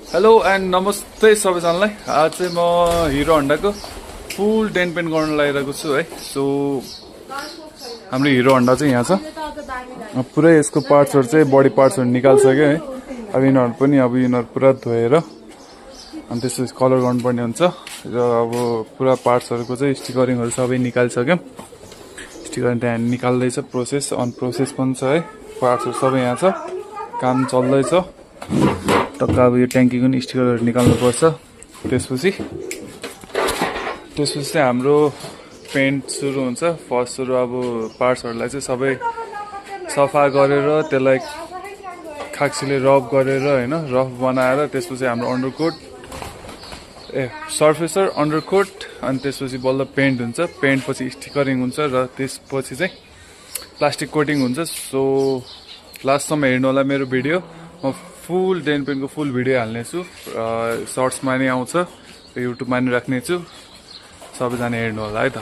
Hello and नमस्ते सबैजनालाई। आज चाहिँ म हिरो होन्डाको फुल डेन्ट पेन्ट गर्न लागिरहेको छु है। सो हाम्रो हिरो होन्डा चाहिँ यहाँ छ। पुरै यसको पार्ट्सहरु चाहिँ बडी पार्ट्सहरु निकाल्सक्यो है। अब यिनीहरु पनि पुरा धोएर अनि त्यसपछि कलर गर्नुपर्ने हुन्छ र अब पुरा पार्ट्सहरुको चाहिँ स्टिकरिङहरु सबै निकालिसक्यौं। स्टिकरिङ त्यहाँ निकाल्दै छ, प्रोसेस पनि छ है। पार्ट्सहरु सबै यहाँ छ, काम चल्दैछ। टक्क अब यो ट्याङ्कीको नि स्टिकरहरु निकाल्नु पर्छ। त्यसपछि चाहिँ हाम्रो पेन्ट सुरु हुन्छ। फर्स्ट सुरु अब पार्ट्सहरुलाई चाहिँ सबै सफा गरेर त्यसलाई खाक्सीले रब गरेर हैन, रफ बनाएर त्यसपछि हाम्रो अन्डरकोट सर्फेसर अन्डरकोट अनि त्यसपछि बल्ल पेन्ट हुन्छ। पेन्ट पछि स्टिकरिङ हुन्छ र त्यसपछि चाहिँ प्लास्टिक कोटिङ हुन्छ। सो लास्टसम्म हेर्नु होला मेरो भिडियो। म फुल डेन्ट पेन्टको फुल भिडियो हाल्नेछु, सर्ट्समा नि आउँछ, युट्युबमा नि राख्नेछु। सबैजना हेर्नु होला है त।